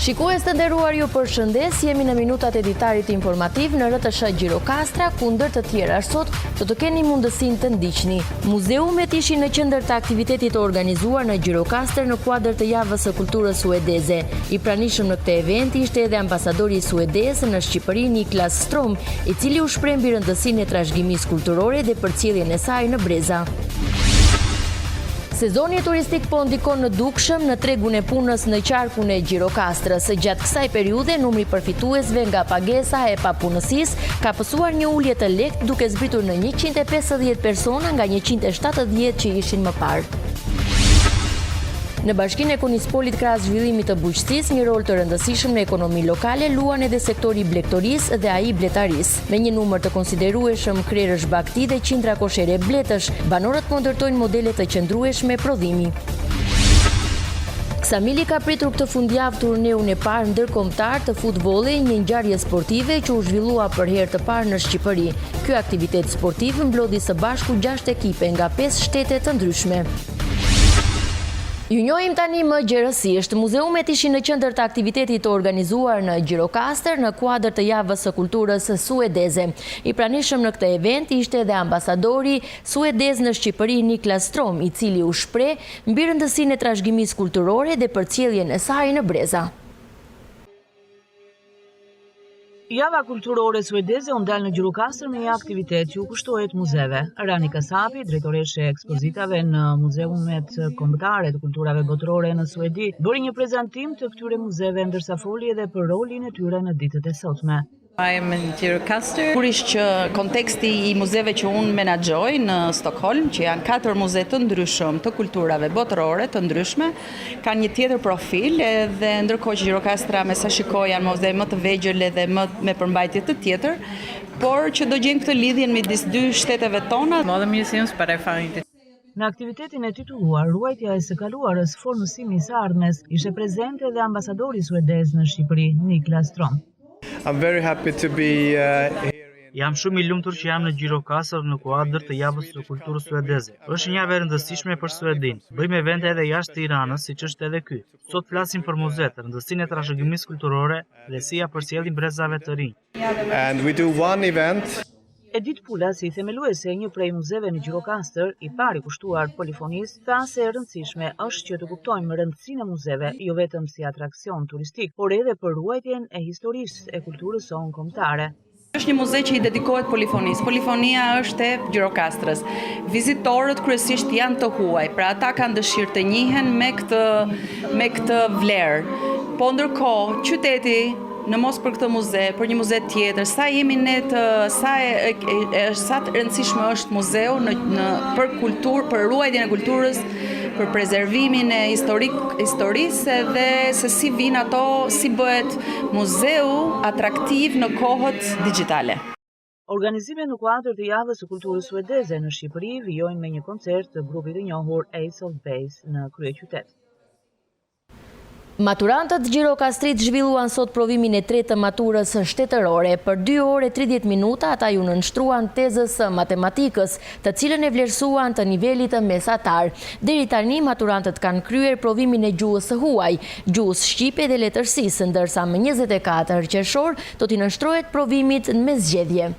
Shikues të nderuar, ju përshëndes, jemi në minutat e ditarit informativ në RTS Gjirokastra, kundër të tjera sot të keni mundësinë të ndiqni. Muzeumet ishin në qendër të aktivitetit të organizuar në Gjirokastër në kuadër të javës së kulturës suedeze. I pranishëm në këtë event ishte edhe ambasadori suedez në Shqipëri Niklas Strom, i cili u shpreh mbi rëndësinë e trashëgimisë kulturore dhe përcjelljen e saj në breza. Sezoni turistik po ndikon në dukshëm në tregun e punës në qarkun e Gjirokastrës. Gjatë kësaj periudhe, numri përfituesve nga pagesa e papunësisë ka pësuar një ulje të lehtë, duke zbritur në 150 persona nga 170 që ishin më parë. Në Bashkinë e Kunispolit krahas zhvillimit të bujqësisë, një rol të rëndësishëm në ekonomi lokale luan edhe sektori blegtorisë dhe ai bletarisë. Me një numër të konsiderueshëm krerësh bagti dhe qindra koshere bletësh, banorët po ndërtojnë modele të qëndrueshme prodhimi. Ksamili ka pritur këtë fundjavë turneun e parë ndërkombëtar të futbollit, një ngjarje sportive që u zhvillua për herë të parë në Shqipëri. Ky aktivitet sportiv mblodhi së bashku 6 ekipe nga 5 shtete të ndryshme. Ju njohim tani më gjerësisht. Muzeumet ishin në qendër të aktivitetit të organizuar në Gjirokastër në kuadër të javës së kulturës suedeze. I pranishëm në këtë event ishte edhe ambasadori suedez në Shqipëri Niklas Strom, i cili u shpreh mbi rëndësinë e trashëgimisë kulturore dhe përcjelljen e saj në breza. Java kulturore suedeze u ndal në Gjirokastër me një aktivitet që u kushtohet muzeve. Rani Kasapi, drejtoreshe e ekspozitave në Muzeumet Kombëtare të Kulturave Botërore në Suedi, bëri një prezantim të këtyre muzeve ndërsa foli edhe për rolin e tyre në ditët e sotme. Sigurisht që konteksti i muzeve që unë menaxhoj në Stockholm, që janë 4 muze të ndryshëm të kulturave botërore të ndryshme, kanë një tjetër profil, dhe ndërkohë që Gjirokastra me sa shikoj janë muze më të vegjël dhe më me përmbajtje të tjetër, por që do gjejnë këtë lidhjen midis dy shteteve tona. Në aktivitetin e titulluar Ruajtja e së kaluarës, formësimi i së ardhmes, ishte prezente edhe ambasadori suedez në Shqipëri, Niklas Strom. I'm very happy to be here. Jam shumë i lumtur që jam në Gjirokastër në kuadër të javës së kulturës suedeze. Është një javë e rëndësishme për Suedin. Bëjmë evente edhe jashtë Tiranës, siç është edhe ky. Sot flasim për muzet, rëndësinë e trashëgimisë kulturore dhe si ja përcjellim brezave të rinj. And we do one event. Edith Pula, si themeluese e një prej muzeve në Gjirokastër, i pari kushtuar polifonisë, tha se e rëndësishme është që të kuptojmë rëndësinë e muzeve, jo vetëm si atraksion turistik, por edhe për ruajtjen e historisë e kulturës sonë kombëtare. Është një muze që i dedikohet polifonisë. Polifonia është e Gjirokastrës. Vizitorët kryesisht janë të huaj, pra ata kanë dëshirë të njihen me këtë vlerë. Po ndërkohë, qyteti në mos për këtë muze, për një muze tjetër, sa jemi ne sa të rëndësishme është muzeu për kulturë, për ruajtjen e kulturës, për prezervimin e historisë dhe se si vinë ato, si bëhet muzeu atraktiv në kohët digjitale. Organizimet në kuadër të javës së kulturës suedeze në Shqipëri vijojnë me një koncert të grupit të njohur Ace of Base në kryeqytet. Maturantët gjirokastrit zhvilluan sot provimin e 3 të maturës shtetërore. Për 2 orë e 30 minuta ata ju nënshtruan tezës së matematikës, të cilën e vlerësuan të nivelit mesatar. Deri tani maturantët kanë kryer provimin e gjuhës së huaj, gjuhës shqipe dhe letërsisë, ndërsa më 24 qershor do t'i nënshtrohet provimit në mesgjedhje.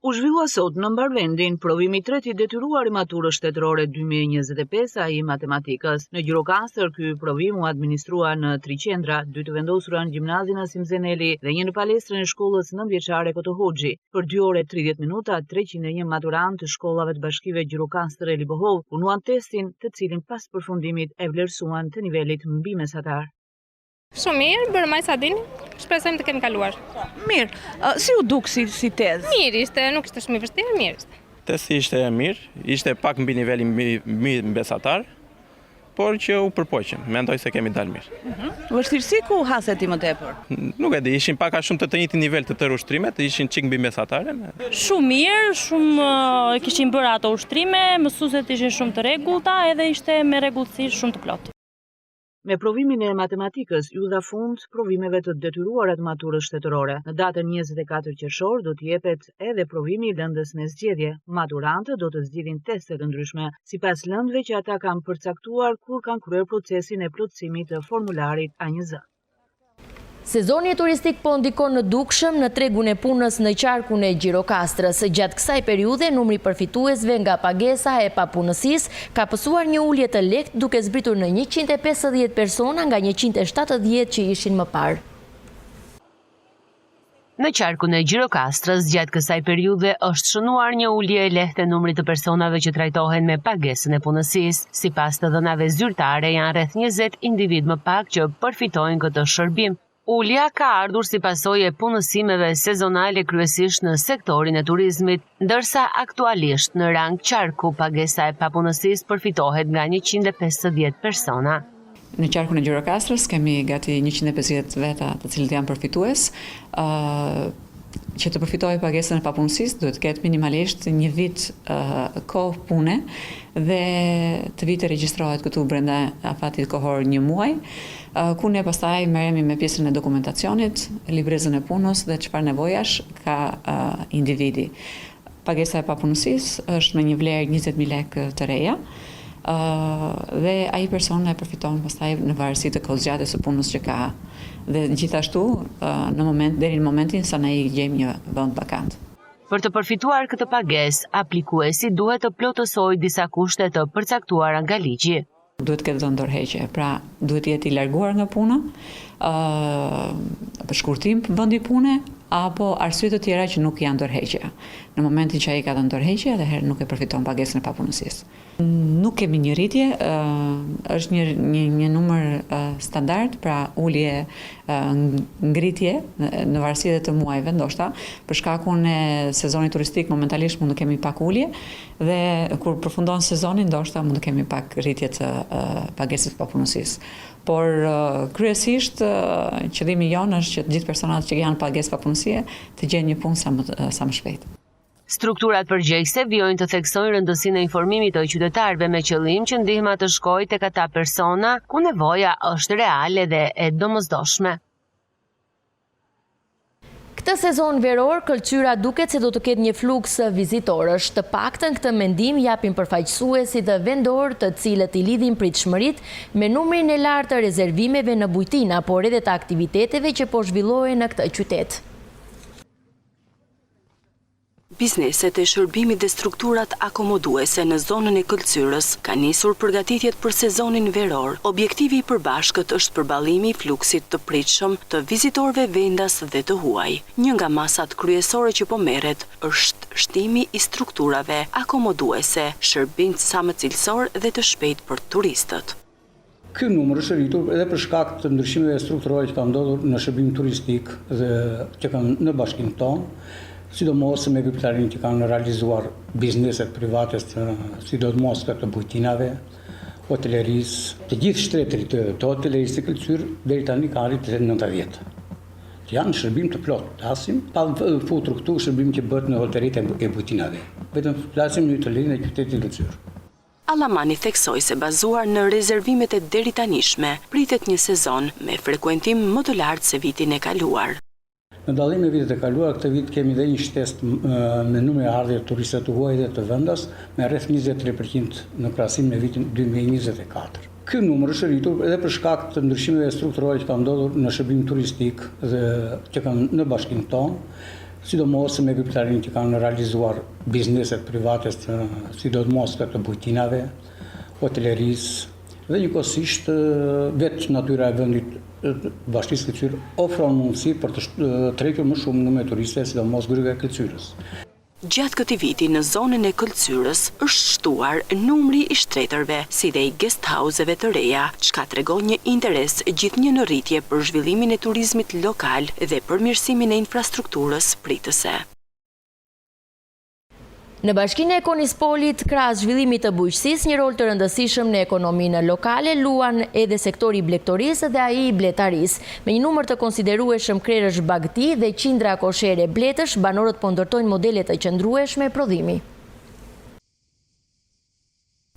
U zhvillua sot në mbarvendin provimi 3 i detyruar i maturës shtetërore 2025 ai matematikës. Në Gjirokastër ky provim u administrua në 3 qendra, 2 të vendosura në gjimnazin Asim Zeneli dhe një në palestrën e shkollës 9-vjeçare Koto Hoxhi. Për 2 orë e 30 minuta, 301 maturantë të shkollave të bashkive Gjirokastër e Libohov punuan testin, të cilin pas përfundimit e vlerësuan të nivelit mbi mesatar. Shumë mirë, bërë maj sa dini, shpresojmë të kemi kaluar. Mirë, si u duk si tezë? Mirë ishte, nuk ishte shumë i vështirë, mirë ishte. Testi ishte mirë, ishte pak mbi nivelin mbi mesatar, por që u përpoqëm, mendoj se kemi dalë mirë. Vështirësi ku haset ti më tepër? Nuk e di, ishin pak a shumë të njëjtin nivel të tërë ushtrimet, ishin çik mbi mesatare. Shumë mirë, shumë kishin bërë ato ushtrime, mësuesit ishin shumë të rregullta edhe ishte me rregullsi shumë të plotë. Me provimin e matematikës ju dha fund provimeve të detyruara të maturës shtetërore. Në datën 24 qershor do të jepet edhe provimi i lëndës me zgjedhje. Maturantët do të zgjidhin teste të ndryshme, sipas lëndëve që ata kanë përcaktuar kur kanë kryer procesin e plotësimit të formularit A1Z. Sezoni turistik po ndikon në dukshëm në tregun e punës në qarkun e Gjirokastrës. Gjatë kësaj periudhe, numri përfituesve nga pagesa e papunësisë ka pësuar një ulje të lehtë duke zbritur në 150 persona nga 170 që ishin më parë. Në qarkun e Gjirokastrës, gjatë kësaj periudhe është shënuar një ulje e lehtë e numrit të personave që trajtohen me pagesën e punësisë. Sipas të dhënave zyrtare, janë rreth 20 individ më pak që përfitojnë këtë shërbim. Ulja ka ardhur si pasojë e punësimeve sezonale kryesisht në sektorin e turizmit, ndërsa aktualisht në rang qarku pagesa e papunësisë përfitohet nga 150 persona. Në qarkun e Gjirokastrës kemi gati 150 veta të cilët janë përfitues. Që të përfitojë pagesën e papunësisë duhet të ketë minimalisht një vit kohë pune dhe të vite regjistrohet këtu brenda afatit kohor një muaj, ku ne pastaj merremi me pjesën e dokumentacionit, librezën e punës dhe çfarë nevojash ka individi. Pagesa e papunësisë është me një vlerë 20.000 lekë të reja. Dhe ai person e përfiton pastaj në varësi të kohëzgjatjes së punës që ka. Dhe gjithashtu deri në momentin sa ne i gjejmë një vend vakant. Për të përfituar këtë pagesë, aplikuesi duhet të plotësojë disa kushte të përcaktuara nga ligji. Duhet të ketë dhënë dorëheqje, pra duhet të jetë i larguar nga puna, për shkurtim vendi pune apo arsye të tjera që nuk janë dorëheqje. Në momentin që ai ka dhënë dorëheqje, atëherë nuk e përfiton pagesën e papunësisë. Nuk kemi një rritje, është një numër standard, pra ulje ngritje në varësi edhe të muajve ndoshta, për shkakun e sezonit turistik momentalisht mund të kemi pak ulje dhe kur përfundon sezoni ndoshta mund të kemi pak rritje të pagesës së papunësisë. Por kryesisht qëllimi jonë është që të gjithë personat që janë pagesë papunësie të gjejnë një punë sa më shpejt. Strukturat përgjegjëse vijojnë të theksojnë rëndësinë e informimit të qytetarëve me qëllim që ndihma të shkojë tek ata persona ku nevoja është reale dhe e domosdoshme. Këtë sezon veror, Këlqyra duket se do të ketë një fluks vizitorësh. Të paktën këtë mendim japin përfaqësuesit dhe vendor të cilët i lidhin pritshmëritë me numrin e lartë të rezervimeve në bujtina, por edhe të aktiviteteve që po zhvillohen në këtë qytet. Bizneset e shërbimit dhe strukturat akomoduese në zonën e Këlqyrës ka nisur përgatitjet për sezonin veror. Objektivi i përbashkët është përballimi i fluksit të pritshëm të vizitorëve vendas dhe të huaj. Një nga masat kryesore që po merret është shtimi i strukturave akomoduese, shërbim sa më cilësor dhe të shpejt për turistët. Ky numër është rritur edhe për shkak të ndryshimeve strukturore që kanë ndodhur në shërbim turistik dhe që kanë në bashkinë tonë, sidomos me veprimtarinë që kanë realizuar bizneset private, sidomos të bujtinave, hotelerisë, të gjithë shtretërit të hotelerisë të Këlqyrë deri tani kanë arritur në 90. Janë shërbim të plot, flasim, pa futur këtu shërbim që bëhet në hoteleritë e bujtinave. Vetëm flasim në hotelerinë e qytetit Këlqyrë. Allamani theksoi se bazuar në rezervimet e deritanishme, pritet një sezon me frekuentim më të lartë se vitin e kaluar. Në dallim me vitet e kaluara, këtë vit kemi dhe një shtesë me numër ardhje turistëve të huaj dhe të vendas me rreth 23% në krahasim me vitin 2024. Ky numër është rritur edhe për shkak të ndryshimeve strukturore që kanë ndodhur në shërbim turistik dhe që kanë në bashkinë tonë, sidomos me veprimtarinë që kanë realizuar bizneset private, sidomos të bujtinave, hotelerisë dhe njëkohësisht vetë natyra e vendit Bashkisë Këlqyrë ofron mundësi për të trekur më shumë numër turistëve, sidomos grupe e Këlqyrës. Gjatë këtij viti në zonën e Këlqyrës është shtuar numri i shtretërve, si dhe i guest house-eve të reja, çka tregon një interes gjithnjë në rritje për zhvillimin e turizmit lokal dhe përmirësimin e infrastrukturës pritëse. Në Bashkinë e Konispolit, krahas zhvillimit të bujqësisë, një rol të rëndësishëm në ekonominë lokale luan edhe sektori i blegtorisë dhe ai i bletarisë. Me një numër të konsiderueshëm krerësh bagëti dhe qindra koshere bletësh, banorët po ndërtojnë modele të qëndrueshme prodhimi.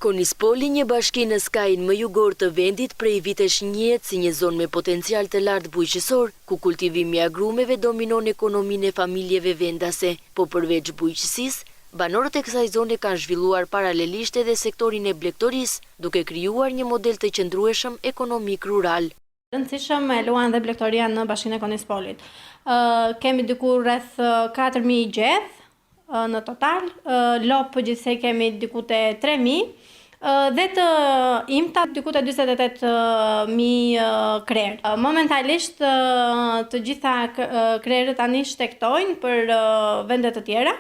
Konispoli, një bashki në skajin më jugor të vendit, prej vitesh njihet si një zonë me potencial të lartë bujqësor, ku kultivimi i agrumeve dominon ekonominë e familjeve vendase, po përveç bujqësisë, banorët e kësaj zone kanë zhvilluar paralelisht edhe sektorin e blegtorisë, duke krijuar një model të qëndrueshëm ekonomik rural. Rëndësishëm e luan dhe blegtoria në bashkinë e Konispolit. Kemi diku rreth 4.000 gjeth në total, lopë përgjithse kemi diku te 3.000, dhe të imta diku te 48.000 krerë. Momentalisht të gjitha krerët tani shtektojnë për vende të tjera,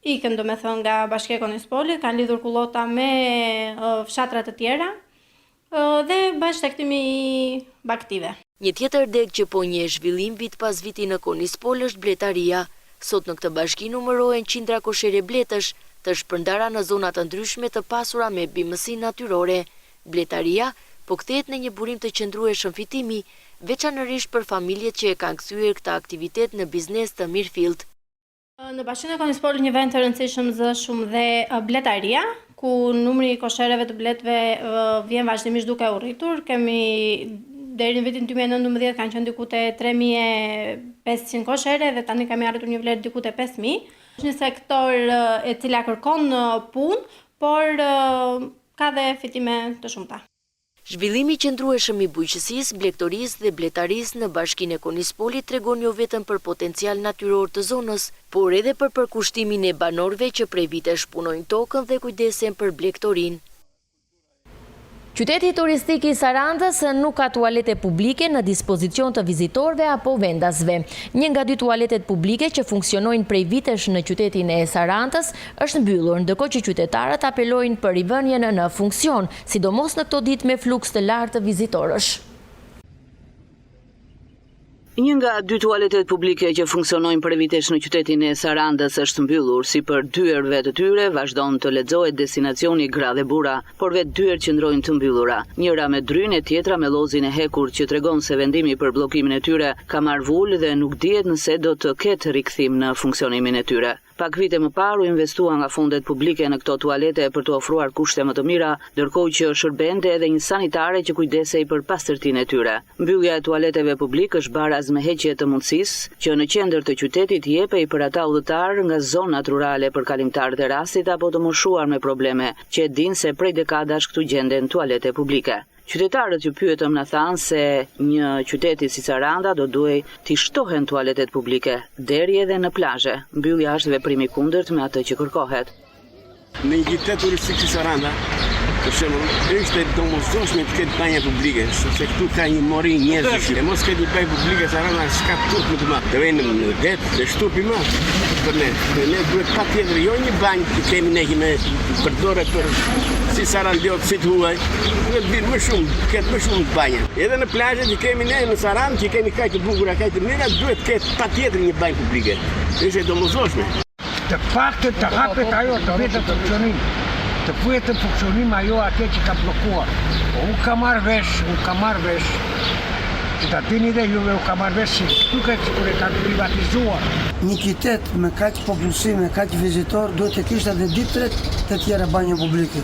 ikën domethënë nga Bashkia e Konispolit, kanë lidhur kullota me fshatra të tjera dhe bëhen shtektimi baktive. Një tjetër deg që po njeh zhvillim vit pas viti në Konispol është bletaria. Sot në këtë bashki numërohen qindra koshere bletësh, të shpërndara në zona të ndryshme të pasura me bimësi natyrore. Bletaria po kthehet në një burim të qëndrueshëm fitimi, veçanërisht për familjet që e kanë kthyer këtë aktivitet në biznes të mirëfillt. Në bashkinë e Konispolit një vend të rëndësishëm zë shumë dhe bletaria, ku numri i koshereve të bletëve vjen vazhdimisht duke u rritur. Kemi deri në vitin 2019 kanë qenë diku te 3.500 koshere dhe tani kemi arritur një vlerë diku te 5.000. Është një sektor e cila kërkon punë, por ka dhe fitime të shumta. Zhvillimi qëndrueshëm i bujqësisë, blegtorisë dhe bletarisë në bashkinë e Konispolit tregon jo vetëm për potencial natyror të zonës, por edhe për përkushtimin e banorëve që prej vitesh punojnë tokën dhe kujdesen për blegtorinë. Qyteti turistik i Sarandës nuk ka tualete publike në dispozicion të vizitorëve apo vendasve. Një nga 2 tualetet publike që funksionojnë prej vitesh në qytetin e Sarandës është mbyllur, ndërkohë që qytetarët apelojnë për rivënien në funksion, sidomos në këto ditë me fluks të lartë të vizitorësh. Një nga 2 tualetet publike që funksionojnë për vitesh në qytetin e Sarandës është mbyllur, si për dyerve të tyre vazhdon të lexohet destinacioni Gra dhe Bura, por vetë dyert qëndrojnë të mbyllura. Njëra me drynë e tjetra me llozin e hekur që tregon se vendimi për bllokimin e tyre ka marrë vull dhe nuk dihet nëse do të ketë rikthim në funksionimin e tyre. Pak vite më parë u investua nga fondet publike në këto tualete për të ofruar kushte më të mira, ndërkohë që shërbente edhe një sanitare që kujdesej për pastërtinë e tyre. Mbyllja e tualeteve publike është baraz me heqje të mundësisë që në qendër të qytetit jepej për ata udhëtar nga zonat rurale për kalimtarët e rastit apo të moshuar me probleme, që e dinë se prej dekadash këtu gjenden tualete publike. Qytetarët që pyetëm na thanë se një qyteti si Saranda do duhej t'i shtohen tualetet publike, deri edhe në plazhe. Mbyllja është veprim i kundërt me atë që kërkohet. Në një qytet turistik si Saranda, për shembull, është domosdoshme të ketë banja publike, sepse këtu ka një mori njerëzish. E mos ketë një banjë publike Saranda s'ka turp më të madh. Të vjen në det, të shtupi më për ne. Ne duhet patjetër jo një banjë që kemi ne që përdoret për si Sarandiot, si të huaj, duhet bërë më shumë, ketë më shumë banja. Edhe në plazhet që kemi ne në Sarandë, që kemi kaq të bukura, kaq të mira, duhet ketë patjetër një banjë publike. Është e domosdoshme. Të paktën të hapet ajo të vetë të funksionim, të fujet të funksionim ajo atje që ka bllokuar. Unë ka marrë vesh, që ta dini dhe juve u ka marrë vesh si duket kur e kanë privatizuar. Një qytet me kaq popullsi, me kaq vizitor, duhet të kishte edhe 2-3 të tjera banje publike.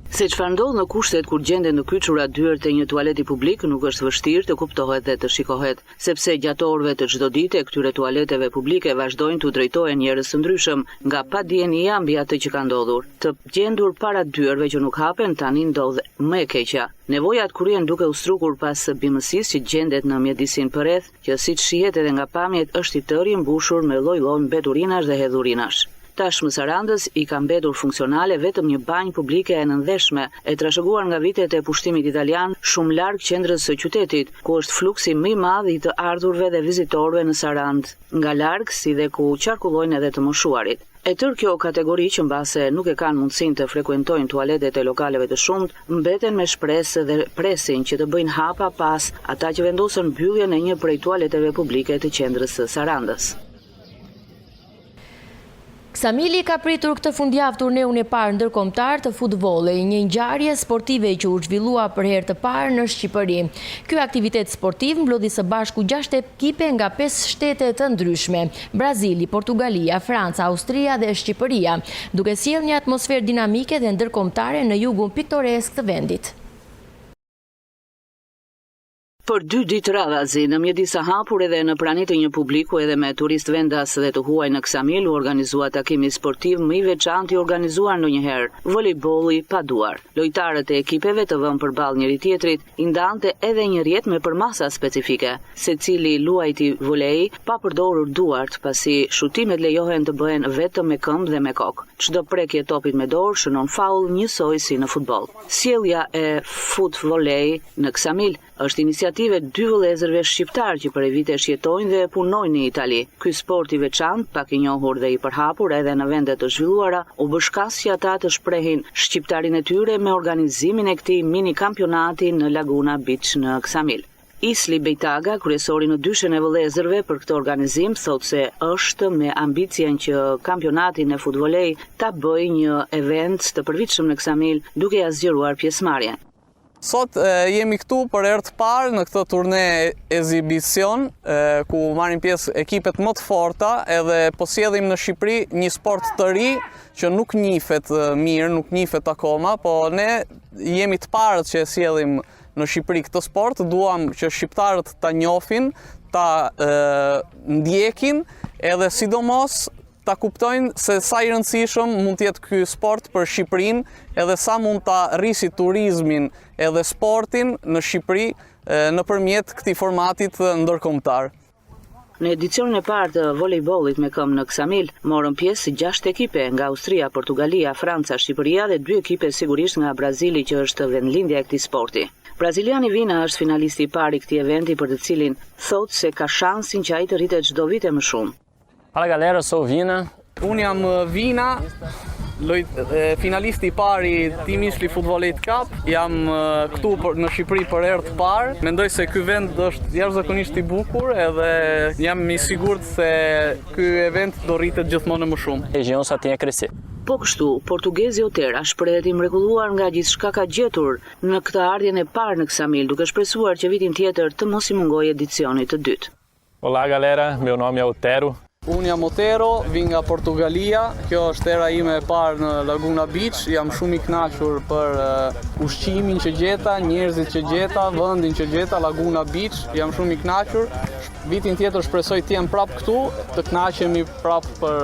Se çfarë ndodh në kushtet kur gjenden në kyçura dyert e një tualeti publik nuk është vështirë të kuptohet dhe të shikohet, sepse gjatë orëve të çdo dite këtyre tualeteve publike vazhdojnë të drejtohen njerëz të ndryshëm nga padijenia mbi atë që ka ndodhur. Të gjendur para dyerve që nuk hapen tani ndodh më e keqja. Nevojat kurrien duke u strukur pas bimësisë që gjendet në mjedisin përreth, që siç shihet edhe nga pamjet është i tërë i mbushur me lloj-lloj mbeturinash dhe hedhurinash. Tashmë Sarandës i ka mbetur funksionale vetëm një banjë publike e nëndeshme, e trashëguar nga vitet e pushtimit italian, shumë larg qendrës së qytetit, ku është fluksi më i madh i të ardhurëve dhe vizitorëve në Sarandë, nga larg si dhe ku qarkullojnë edhe të moshuarit. E tërë kjo kategori që mbase nuk e kanë mundësinë të frekuentojnë tualetet e lokaleve të shumt, mbeten me shpresë dhe presin që të bëjnë hapa pas ata që vendosën mbylljen e një prej tualeteve publike të qendrës së Sarandës. Ksamili ka pritur këtë fundjavë turneun e parë ndërkombëtar të futbollit, një ngjarje sportive që u zhvillua për herë të parë në Shqipëri. Ky aktivitet sportiv mblodhi së bashku 6 ekipe nga 5 shtete të ndryshme: Brazili, Portugalia, Franca, Austria dhe Shqipëria, duke sjellë një atmosferë dinamike dhe ndërkombëtare në jugun piktoresk të vendit. Për 2 ditë radhazi, në mjedis së hapur edhe në pranit të një publiku edhe me turist vendas dhe të huaj në Ksamil, u organizua takimi sportiv më i veçantë i organizuar ndonjëherë, volejbolli pa duar. Lojtarët e ekipeve të vënë përballë njëri tjetrit i ndante edhe një rjet me përmasa specifike, secili luajti volej pa përdorur duart, pasi shutimet lejohen të bëhen vetëm me këmbë dhe me kokë. Çdo prekje topit me dorë shënon faull njësoj si në futboll. Sjellja e fut volej në Ksamil është iniciative 2 vëllezërve shqiptar që për vitesh jetojnë dhe punojnë në Itali. Ky sport i veçantë, pak i njohur dhe i përhapur edhe në vende të zhvilluara, u bë shkas që ata të shprehin shqiptarinë e tyre me organizimin e këtij mini kampionati në Laguna Beach në Ksamil. Isli Bejtaga, kryesori në dyshën e vëllezërve për këtë organizim, thotë se është me ambicien që kampionatin e futbolej ta bëjë një event të përvitshëm në Ksamil, duke ia zgjeruar pjesëmarrjen. Sot jemi këtu për herë të parë në këtë turne ekzibicion, ku marrin pjesë ekipet më të forta edhe po sjellim në Shqipëri një sport të ri që nuk njihet mirë, nuk njihet akoma, po ne jemi të parët që sjellim në Shqipëri këtë sport, duam që shqiptarët ta njohin, ta ndjekin edhe sidomos ta kuptojnë se sa i rëndësishëm mund të jetë ky sport për Shqipërinë, edhe sa mund ta rrisi turizmin edhe sportin në Shqipëri nëpërmjet këtij formatit ndërkombëtar. Në edicionin e parë të volejbollit me këmbë në Ksamil, morën pjesë 6 ekipe nga Austria, Portugalia, Franca, Shqipëria dhe 2 ekipe sigurisht nga Brazili që është vendlindja e këtij sporti. Braziliani Vina është finalisti i parë i këtij eventi për të cilin thotë se ka shansin që ai të rritet çdo vit më shumë. Fala galera, sou Vina. Unë jam Vina, finalisti i parë i Team Isli Futbollit Cup. Jam këtu në Shqipëri për herë të parë. Mendoj se ky vend është jashtëzakonisht i bukur edhe jam i sigurt se ky event do rritet gjithmonë më shumë. Região só tem a crescer. Po kështu, portugezi Otera shprehet i mrekulluar nga gjithçka ka gjetur në këtë ardhjen e parë në Ksamil, duke shpresuar që vitin tjetër të mos i mungojë edicioni të dytë. Olá galera, meu nome é Otero. Unë jam Otero, vi nga Portugalia, kjo është era ime e parë në Laguna Beach, jam shumë i kënaqur për ushqimin që gjeta, njerëzit që gjeta, vendin që gjeta, Laguna Beach, jam shumë i kënaqur. Vitin tjetër shpresoj të jem prapë këtu, të kënaqemi prapë për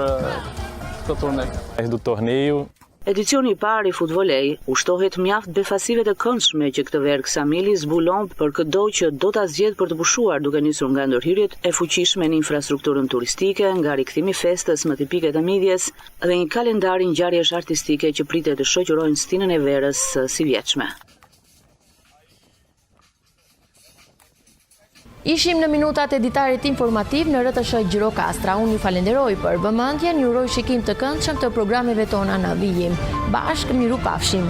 këtë turne. Do torneio. Edicioni i parë i futbolej ushtohet mjaft befasive të këndshme që këtë verë Ksamili zbulon për çdo që do ta zgjedh për të pushuar, duke nisur nga ndërhyrjet e fuqishme në infrastrukturën turistike, nga rikthimi i festës më tipike të midjes dhe një kalendar ngjarjesh artistike që pritet të shoqërojnë stinën e verës si vjetshme. Ishim në minutat e editarit informativ në RTS Gjirokastra. Unë ju falenderoj për vëmendjen, ju uroj shikim të këndshëm të programeve tona në vijim. Bashkë miru pafshim.